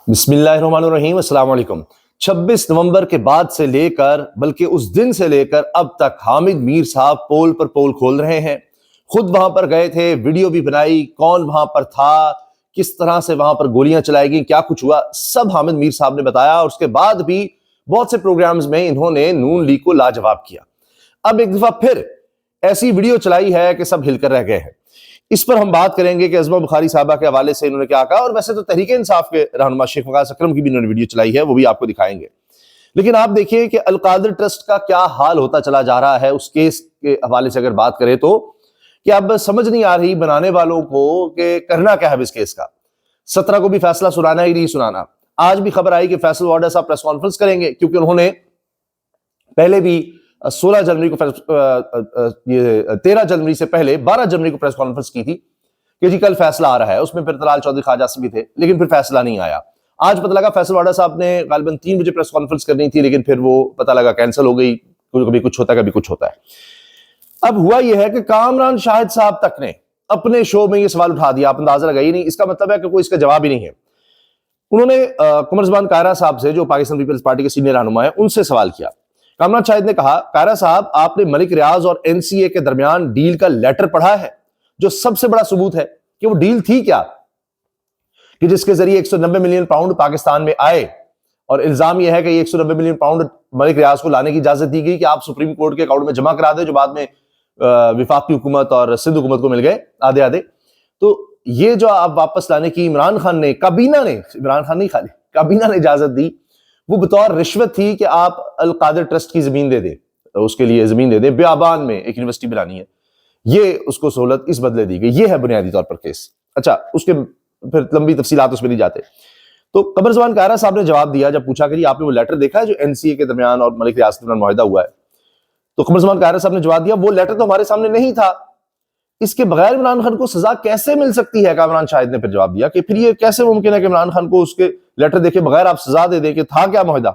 बिस्मिल्लाहिर्रहमानिर्रहीम अस्सलाम वालेकुम। 26 नवंबर के बाद से लेकर बल्कि उस दिन से लेकर अब तक हामिद मीर साहब पोल पर पोल खोल रहे हैं। खुद वहां पर गए थे, वीडियो भी बनाई, कौन वहां पर था, किस तरह से वहां पर गोलियां चलाई गई, क्या कुछ हुआ, सब हामिद मीर साहब ने बताया। और उसके बाद भी बहुत से प्रोग्राम्स में इन्होंने नून लीग को लाजवाब किया। अब एक दफा फिर ऐसी वीडियो चलाई है कि सब हिलकर रह गए हैं। इस पर हम बात करेंगे कि अज़मा बुखारी साहबा के हवाले से इन्होंने क्या कहा, और वैसे तो तहरीक इंसाफ के रहनुमा शेख वकास अकरम की भी इन्होंने वीडियो चलाई है, वो भी आपको दिखाएंगे। लेकिन आप देखिए कि अलकादिर ट्रस्ट का क्या हाल होता चला जा रहा है। उस केस के हवाले से अगर बात करें तो कि अब समझ नहीं आ रही बनाने वालों को कि करना क्या है इस केस का। 17 को भी फैसला सुनाना ही नहीं सुनाना। आज भी खबर आई कि फैसल वार्डा साहब प्रेस कॉन्फ्रेंस करेंगे, क्योंकि उन्होंने पहले भी 16 जनवरी को 13 जनवरी से पहले 12 जनवरी को प्रेस कॉन्फ्रेंस की थी कि जी कल फैसला आ रहा है। उसमें फिर तलाल चौधरी ख्वाजा भी थे, लेकिन फिर फैसला नहीं आया। आज पता लगा फैसल वाडा साहब ने गालिबन 3 बजे प्रेस कॉन्फ्रेंस करनी थी, लेकिन फिर वो पता लगा कैंसिल हो गई। कभी कुछ होता है, कभी कुछ होता है। अब हुआ यह है कि कामरान शाहिद साहब तक ने अपने शो में यह सवाल उठा दिया। आप अंदाजा लगाइए नहीं, इसका मतलब है कि कोई इसका जवाब ही नहीं है। उन्होंने कमर ज़बान कायरा साहब से, जो पाकिस्तान पीपल्स पार्टी के सीनियर रहनुमा है, उनसे सवाल किया। कामरान शाहिद ने कहा, कायरा साहब आपने मलिक रियाज और एनसीए के दरमियान डील का लेटर पढ़ा है, जो सबसे बड़ा सबूत है कि वो डील थी क्या, कि जिसके जरिए 190 मिलियन पाउंड पाकिस्तान में आए। और इल्जाम यह है कि 190 मिलियन पाउंड मलिक रियाज को लाने की इजाजत दी गई कि आप सुप्रीम कोर्ट के अकाउंट में जमा करा दे, जो बाद में विफाकी हुकूमत और सिंध हुकूमत को मिल गए आधे आधे। तो ये जो आप वापस लाने की इमरान खान ने, काबीना ने, इमरान खान नहीं खाली काबीना ने इजाजत दी, वो बतौर रिश्वत थी कि आप अलकादिर ट्रस्ट की जमीन दे दे, उसके लिए जमीन दे दे, बियाबान में एक यूनिवर्सिटी बनानी है, ये उसको सहूलत इस बदले दी गई। ये है बुनियादी तौर पर केस। अच्छा, उसके फिर लंबी तफसीलात उसमें नहीं जाते। तो कमर ज़बान कायरा साहब ने जवाब दिया, जब पूछा कि आपने वो लेटर देखा है जो एनसीए के दरमियान और मलिक रियाज के दरमियान मुआहिदा हुआ है, तो कमर ज़बान कायरा साहब ने जवाब दिया, वो लेटर तो हमारे सामने नहीं था, इसके बगैर इमरान खान को सजा कैसे मिल सकती है। कामरान शाहिद ने फिर जवाब दिया कि फिर ये कैसे मुमकिन है कि इमरान खान को उसके लेटर देखे बगैर आप सजा दे दे, कि था क्या मुआहिदा।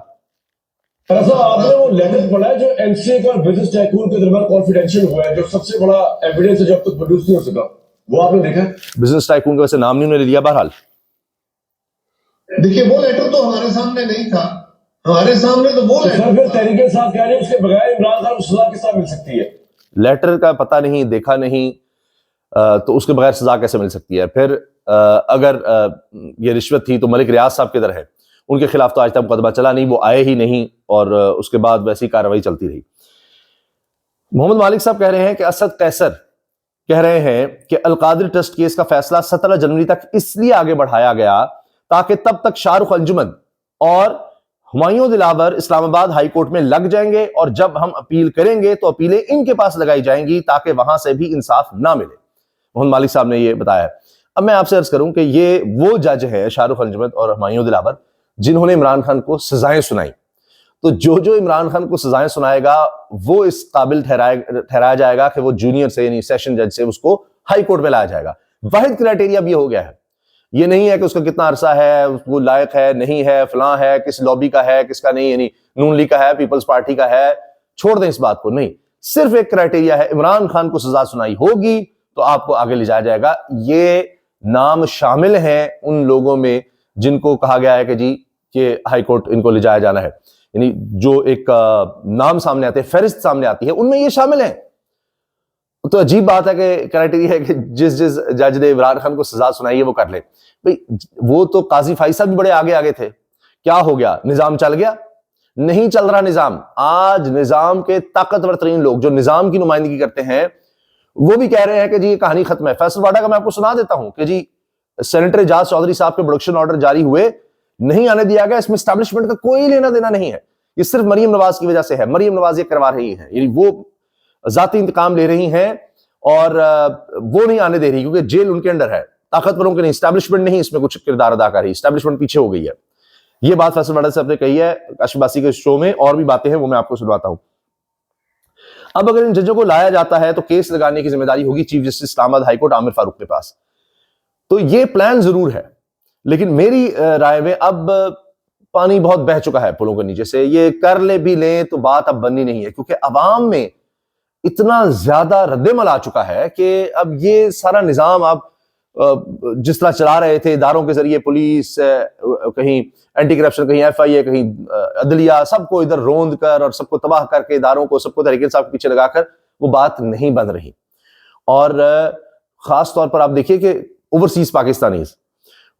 आपने वो लेटर पढ़ा है जो एनसीए का बिजनेस टाइकून के दरमियान कॉन्फिडेंशियल हुआ है, जो सबसे बड़ा एविडेंस है, जब तक प्रोड्यूस नहीं हो सका, वो आपने देखा है? बिजनेस टाइकून का वैसे नाम नहीं उन्होंने लिया। बहरहाल देखिए, वो लेटर तो हमारे सामने नहीं था, हमारे सामने तो वो लेटर। फिर तहरीक साहब कह रहे हैं उसके बगैर इमरान खान को सजा किस तरह मिल सकती है? लेटर का पता नहीं, देखा नहीं, तो उसके बगैर सजा कैसे मिल सकती है। फिर अगर ये रिश्वत थी तो मलिक रियाज साहब किधर है? उनके खिलाफ तो आज तक मुकदमा चला नहीं, वो आए ही नहीं, और उसके बाद वैसी कार्रवाई चलती रही। मोहम्मद मालिक साहब कह रहे हैं कि असद कैसर कह रहे हैं कि अलकादिर ट्रस्ट केस का फैसला 17 जनवरी तक इसलिए आगे बढ़ाया गया ताकि तब तक शाहरुख अंजुमन और हुमायूं दिलावर इस्लामाबाद हाई कोर्ट में लग जाएंगे, और जब हम अपील करेंगे तो अपीलें इनके पास लगाई जाएंगी ताकि वहां से भी इंसाफ ना मिले। मोहम्मद मालिक साहब ने यह बताया। अब मैं आपसे अर्ज करूं कि ये वो जज है, शाहरुख अंजुमन और हुमायूं दिलावर, जिन्होंने इमरान खान को सजाएं सुनाई। तो जो इमरान खान को सजाएं सुनाएगा वो इस काबिल ठहराया जाएगा कि वो जूनियर से, यानी सेशन जज से, उसको हाई कोर्ट में लाया जाएगा। वाहिद क्राइटेरिया भी हो गया है। ये नहीं है कि उसका कितना अरसा है, वो लायक है नहीं है, फलां है, किस लॉबी का है, किसका नहीं, यानी नून लीग का है, पीपल्स पार्टी का है, छोड़ दें इस बात को। नहीं, सिर्फ एक क्राइटेरिया है, इमरान खान को सजा सुनाई होगी तो आपको आगे ले जाया जाएगा। ये नाम शामिल हैं उन लोगों में जिनको कहा गया है कि जी कि हाई कोर्ट इनको ले जाया जाना है, यानी जो एक नाम सामने आते हैं, फहरिस्त सामने आती है, उनमें ये शामिल है। तो अजीब बात है कि क्राइटेरिया है कि जिस जज ने इमरान खान को सजा सुनाई है वो कर ले। भाई, वो तो काजी फाइसा भी बड़े आगे आगे थे। क्या हो गया? निजाम चल गया? नहीं चल रहा निजाम। आज निजाम के ताकतवर तरीन लोग जो निजाम की नुमाइंदगी करते हैं, वो भी कह रहे हैं कि जी ये कहानी खत्म है। फैसल वाडा का मैं आपको सुना देता हूं कि जी सेनेटर एजाज चौधरी साहब के प्रोडक्शन ऑर्डर जारी हुए, नहीं आने दिया गया। इसमें एस्टैब्लिशमेंट का कोई लेना देना नहीं है, ये सिर्फ मरियम नवाज की वजह से है। मरियम नवाज ये करवा रही है, यानी वो जाती इंतकाम ले रही हैं, और वो नहीं आने दे रही क्योंकि जेल उनके अंडर है, ताकतवरों के नहीं, एस्टैब्लिशमेंट नहीं इसमें कुछ किरदार अदा कर रही, एस्टैब्लिशमेंट पीछे हो गई है। ये बात फैसल वाडा साहब ने कही है काशिबासी के शो में, और भी बातें हैं वो मैं आपको सुनवाता हूं। अब अगर इन जजों को लाया जाता है तो केस लगाने की जिम्मेदारी होगी chief justice Islamabad high court Aamir Farooq के पास। तो ये प्लान जरूर है, लेकिन मेरी राय में अब पानी बहुत बह चुका है पुलों के नीचे से। ये कर ले भी लें तो बात अब बननी नहीं है, क्योंकि अवाम में इतना ज्यादा रद्देमल आ चुका है कि अब ये सारा निजाम, अब जिस तरह चला रहे थे इदारों के जरिए, पुलिस, कहीं एंटी करप्शन, कहीं FIA, कहीं अदलिया, सबको इधर रोंद कर और सबको तबाह करके इदारों को, सबको तहरीक इंसाफ के पीछे लगाकर वो बात नहीं बन रही। और खास तौर पर आप देखिए कि ओवरसीज पाकिस्तानीज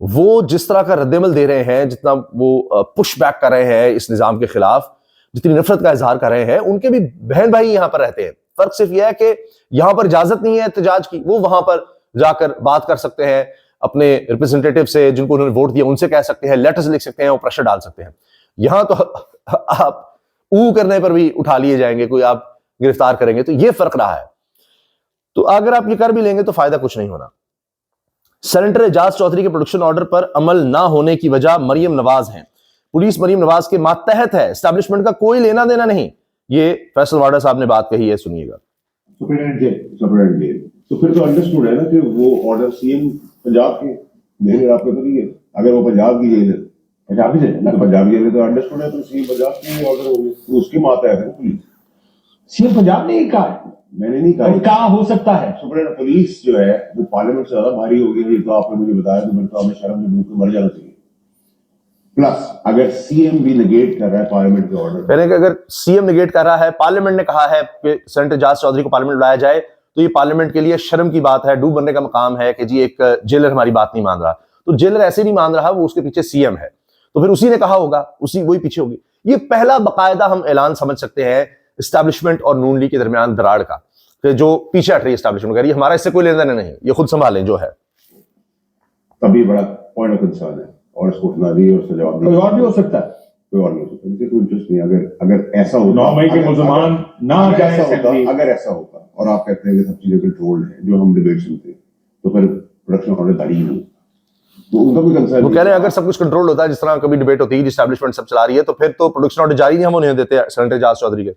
वो जिस तरह का रद्देमल दे रहे हैं, जितना वो पुश बैक कर रहे हैं इस निजाम के खिलाफ, जितनी नफरत का इजहार कर रहे हैं, उनके भी बहन भाई यहां पर रहते हैं। फर्क सिर्फ यह है कि यहां पर इजाजत नहीं है एहतजाज की, वो वहां पर जाकर बात कर सकते हैं अपने रिप्रेजेंटेटिव से, जिनको उन्होंने वोट दिया, उनसे कह सकते हैं, लेटर्स लिख सकते हैं और प्रेशर डाल सकते हैं। यहां तो आप करने पर भी उठा लिए जाएंगे, कोई आप गिरफ्तार करेंगे, तो यह फर्क रहा है। तो अगर आप ये कर भी लेंगे तो फायदा कुछ नहीं होना। सेनेटर एजाज चौधरी के प्रोडक्शन ऑर्डर पर अमल ना होने की वजह मरियम नवाज हैं। पुलिस मरियम नवाज के मातहत है, एस्टैब्लिशमेंट का कोई लेना देना नहीं। ये फैसल वाडा साहब ने बात कही है, सुनिएगा। तो फिर तो अंडरस्टूड है ना कि वो ऑर्डर सीएम पंजाब के जेल, आपको तो नहीं है, अगर वो पंजाब की जेल है, पंजाब की जेल तो पंजाब की जेल तो अंडरस्टूड है, तो सीएम पंजाब की ऑर्डर होंगे, तो उसके मातहत है पुलिस। सीएम पंजाब ने कहा है, मैंने नहीं कहा, कहा हो सकता है। सुप्रीम पुलिस जो है वो पार्लियामेंट से ज्यादा भारी हो गई है, तो आपने मुझे बताया, तो मेरे तो हमें शर्म से बिल्कुल मर जाना चाहिए। प्लस अगर सीएम भी निगेट कर रहा है पार्लियामेंट के ऑर्डर, यानी कि अगर सीएम निगेट कर रहा है, पार्लियामेंट ने कहा है कि सेनेटर एजाज चौधरी को पार्लियामेंट बुलाया जाए, तो ये पार्लियामेंट के लिए शर्म की बात है, डूब बनने का मकाम है कि जी एक जेलर हमारी बात नहीं मान रहा। तो जेलर ऐसे नहीं मान रहा, वो उसके पीछे सीएम है, तो फिर उसी ने कहा होगा, उसी वही पीछे होगी। ये पहला बाकायदा हम ऐलान समझ सकते हैं एस्टैब्लिशमेंट और नून लीग के दरमियान दराड़ का, जो पीछे हट रही है एस्टैब्लिशमेंट, कह रही है हमारा इससे कोई लेना देना नहीं, ये खुद संभालें जो है। तभी बड़ा पॉइंट ऑफ कंसर्न है, और इसको उठना दी और उसका जवाब कोई और भी हो सकता है, कोई और नहीं हो सकता, मुझे कोई इंटरेस्ट नहीं। अगर ऐसा होता, 9 मई के मुसलमान ना जाए, अगर ऐसा होता और आप कहते हैं कि सब चीजें कंट्रोल्ड है, जो हम डिबेट सुनते हैं, तो फिर प्रोडक्शन ऑर्डर जारी नहीं, तो उनका कोई कंसर्न। वो कह रहे हैं अगर सब कुछ कंट्रोल होता है, जिस तरह कभी डिबेट होती है, एस्टैब्लिशमेंट सब चला रही है, तो फिर तो प्रोडक्शन ऑर्डर जारी नहीं हम होने देते सेनेटर एजाज चौधरी के।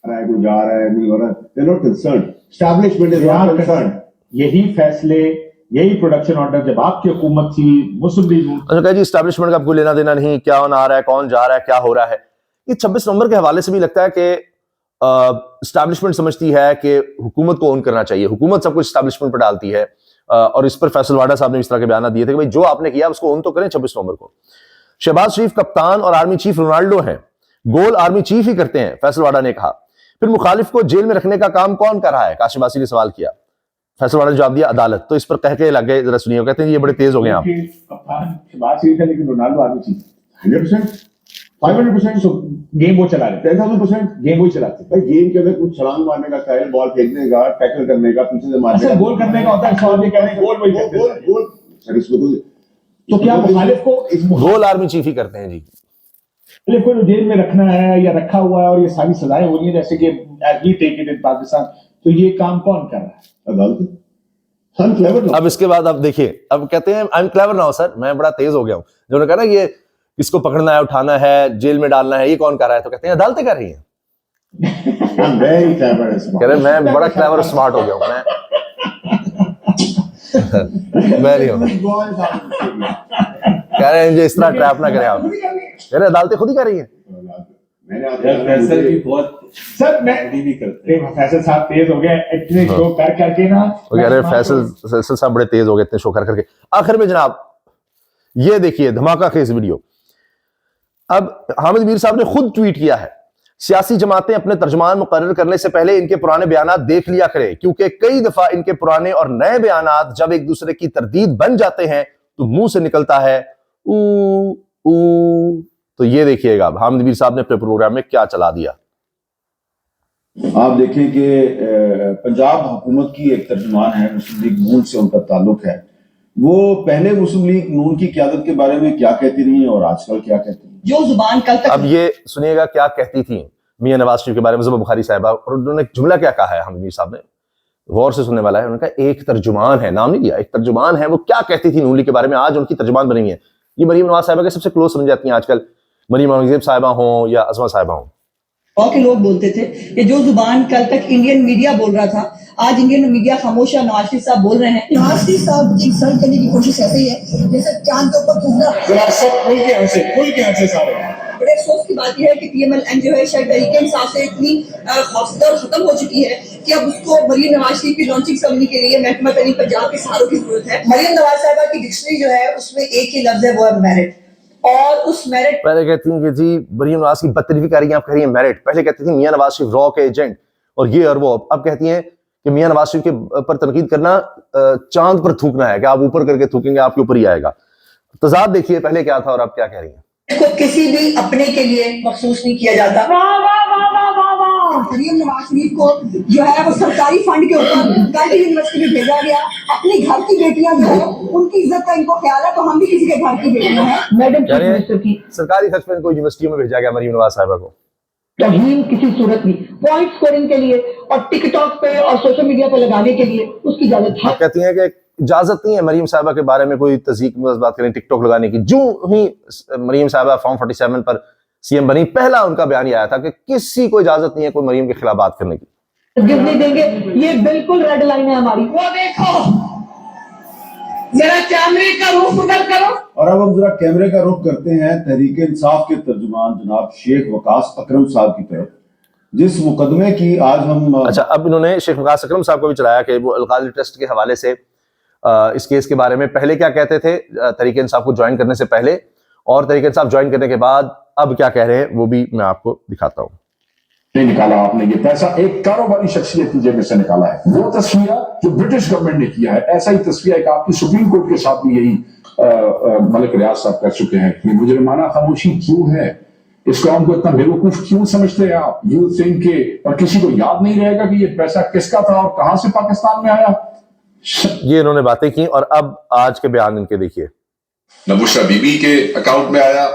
कोई जा रहा है, नहीं हो रहा, they are not concerned, establishment is not concerned. यही फैसले, यही प्रोडक्शन ऑर्डर जब आपकी हुकूमत थी, मुस्लिम लीग, अच्छा कह जी एस्टैब्लिशमेंट का कोई लेना देना नहीं, क्या आ रहा है, कौन जा रहा है, क्या हो रहा है। ये 26 नवंबर के हवाले से भी लगता है कि एस्टैब्लिशमेंट समझती है कि हुकूमत को ओन करना चाहिए, हुकूमत सब कुछ एस्टैब्लिशमेंट पर डालती है, और इस पर फैसल वाडा साहब ने इस तरह के बयान दिए थे कि भाई जो आपने किया उसको ओन तो करें 26 नवंबर को। शहबाज शरीफ कप्तान और आर्मी चीफ रोनाल्डो हैं, गोल आर्मी चीफ ही करते हैं, फैसल वाडा ने कहा। फिर मुखालिफ को जेल में रखने का काम कौन कर रहा है, काशिम बासी ने सवाल किया। फैसल वाडा ने जवाब दिया अदालत। तो इस पर कह के लग गए, जरा सुनिए, कहते हैं ये बड़े तेज हो गए आप। कप्तान शहबाज शरीफ है, लेकिन रोनाल्डो आर्मी चीफ 100%, 500%, गेम वो चला रहे, 10,000% गेम वही चलाते। भाई गेम के अंदर कुछ छलांग मारने का स्टाइल, बॉल फेंकने का, टैकल करने का, पीछे से मारने का, गोल करने का होता है, सवाल ये कह रहे हैं गोल वही करते हैं। गोल सर, इसमें तो क्या मुखालिफ को गोल आर्मी चीफ ही करते हैं जी। मुखालिफ को जेल में रखना है या रखा हुआ है और ये सारी सजाएं हो रही है, जैसे कि we take it in Pakistan, तो ये काम कौन कर रहा है? अदालत। हम क्लेवर ना। अब इसके बाद आप देखिए, अब कहते हैं I am clever now sir, मैं बड़ा तेज हो गया हूं। जो उन्होंने कहा ना ये किसको पकड़ना है, उठाना है, जेल में डालना है, ये कौन कर रहा है, तो कहते हैं अदालतें कर रही हैं। Very clever and smart. कह रहे मैं बड़ा क्लेवर और स्मार्ट हो गया हूं मैं नहीं हूं। कह रहे हैं मुझे इस तरह ट्रैप ना करें आप, कह रहे अदालतें खुद ही कर रही हैं। फैसल भी बहुत सर मैं भी करते हैं, फैसल साहब तेज हो गए इतने शो कर करके ना। वो कह रहे हैं फैसल साहब बड़े तेज हो गए इतने शो कर करके। आखिर में जनाब ये देखिए धमाका खेज वीडियो। अब हामिद मीर साहब ने खुद ट्वीट किया है, सियासी जमातें अपने तर्जुमान मुकर्रर करने से पहले इनके पुराने बयानात देख लिया करें, क्योंकि कई दफा इनके पुराने और नए बयानात जब एक दूसरे की तरदीद बन जाते हैं तो मुंह से निकलता है ऊ ऊ। तो ये देखिएगा हामिद मीर साहब ने अपने प्रोग्राम में क्या चला दिया। आप देखें कि पंजाब हुकूमत की एक तर्जुमान है, मुस्लिम लीग नून से उनका ताल्लुक है, वो पहले मुस्लिम लीग नून की क़यादत के बारे में क्या कहती रही है और आजकल क्या कहती है। जो जुबान कल तक, अब ये सुनिएगा क्या कहती थी मियां नवाज शरीफ के बारे में ज़ुबैर बुखारी साहिबा, और उन्होंने जुमला क्या कहा है हामिद मीर साहब ने, गौर से सुनने वाला है। उन्होंने कहा एक तर्जुमान है, नाम नहीं दिया, एक तर्जुमान है, वो क्या कहती थी नून लीग के बारे में, आज उनकी तर्जुमान बनी है। ये मरीम नवाज साहिबा के सबसे क्लोज समझ जाती हैं आजकल, मरीम औरंगजेब साहिबा हों या अज़मा साहिबा हों। के लोग बोलते थे कि जो जुबान कल तक इंडियन मीडिया बोल रहा था, आज इंडियन मीडिया खामोश है। नवाज शरीफ साहब बोल रहे हैं, नवाज शरीफ साहब इंसल्ट करने की कोशिश ऐसे ही है जैसे चांद के ऊपर घूमना। बड़े अफसोस की बात यह है कि PMLN जो है शायद तरीके इंसाफ से इतनी खौफजदा खत्म हो चुकी है कि अब उसको मरियम नवाज शरीफ की लॉन्चिंग सेरेमनी के लिए महकमा तरीन पंजाब के सहारों की जरूरत है। मरियम नवाज साहिबा की डिक्शनरी जो है उसमें एक ही लफ्ज है, वो है मेरिट। और उस मेरिट, पहले कहती हैं कि जी मरियम नवाज की बदतरीफी कर रही हैं, आप कह रही हैं मेरिट। पहले कहती थी मियां नवाज शरीफ रॉ के एजेंट और ये और वो, अब कहती हैं कि मियां नवाज शरीफ के पर तनकीद करना चांद पर थूकना है, कि आप ऊपर करके थूकेंगे आपके ऊपर ही आएगा। तजाद देखिए पहले क्या था और अब क्या कह रही हैं। को किसी भी अपने के लिए मखसूस नहीं किया जाता। मरियम नवाज शरीफ को जो है वो सरकारी फंड के ऊपर गर्ल्स यूनिवर्सिटी में भेजा गया। अपने घर की बेटियां जो है उनकी इज्जत का इनको ख्याल है, तो हम भी किसी के घर की बेटियां हैं। मैडम चीफ मिनिस्टर की सरकारी खर्च में इनको यूनिवर्सिटियों में भेजा गया मरियम नवाज साहिबा को। तौहीन किसी सूरत में पॉइंट स्कोरिंग के लिए और टिकटॉक पे और सोशल मीडिया पे लगाने के लिए उसकी इजाजत है। कहती हैं कि इजाजत नहीं है मरियम साहिबा के बारे में कोई तज़ीक में बात करें टिकटॉक लगाने की। जो ही मरियम साहिबा फॉर्म 47 पर सीएम बनी, पहला उनका बयान आया था कि किसी को इजाजत नहीं है कोई मरियम के खिलाफ बात करने की। गिव नहीं देंगे, ये बिल्कुल रेड लाइन है हमारी। वो देखो जरा कैमरे का रुख उधर करो। और अब हम जरा कैमरे का रुख करते हैं तहरीक इंसाफ के तर्जुमान जनाब शेख वकास अकरम साहब की तरफ, जिस मुकदमे की आज हम अच्छा, अब इन्होंने शेख वकास अकरम साहब को भी चलाया कि वो अल-कादरी ट्रस्ट के हवाले से इस केस के बारे में पहले क्या कहते थे तहरीक इंसाफ को ज्वाइन करने से पहले, और तहरीक इंसाफ ज्वाइन करने के बाद अब क्या कह रहे हैं वो भी मैं आपको दिखाता हूँ। नहीं निकाला आपने ये पैसा, एक कारोबारी शख्सियत की जेब में से निकाला है। वो तस्वीर जो ब्रिटिश गवर्नमेंट ने किया है, ऐसा ही तस्वीर एक आपकी सुप्रीम कोर्ट के साथ भी यही मलिक रियाज साहब कर चुके हैं। ये मुजरिमाना खामोशी क्यों है? इस कौम को इतना बेवकूफ क्यों समझते हैं आप? यू थिंक के और किसी को याद नहीं रहेगा कि ये पैसा किसका था और कहां से पाकिस्तान में आया? ये इन्होंने बातें की और अब आज के बयान इनके देखिए। नबुशा बीबी के अकाउंट में आया,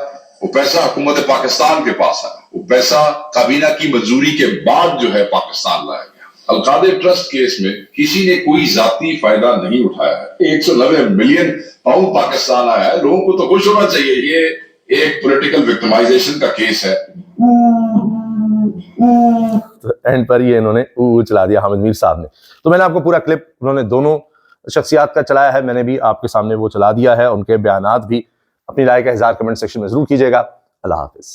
वो पैसा हुकूमत पाकिस्तान के पास आया, वो पैसा काबीना की मंजूरी के बाद जो है पाकिस्तान लाया गया। अल-कादरी ट्रस्ट केस में किसी ने कोई जाती फायदा नहीं उठाया है। 190 मिलियन पाउंड पाकिस्तान आया है, लोगों को तो खुश होना चाहिए। ये एक पॉलिटिकल विक्टिमाइजेशन का केस है। तो एंड पर ये इन्होंने चला दिया हामिद मीर साहब ने। तो मैंने आपको पूरा क्लिप उन्होंने दोनों शख्सियात का चलाया है, मैंने भी आपके सामने वो चला दिया है। उनके बयानात भी, अपनी राय का इज़हार कमेंट सेक्शन में जरूर कीजिएगा। अल्लाह हाफिज।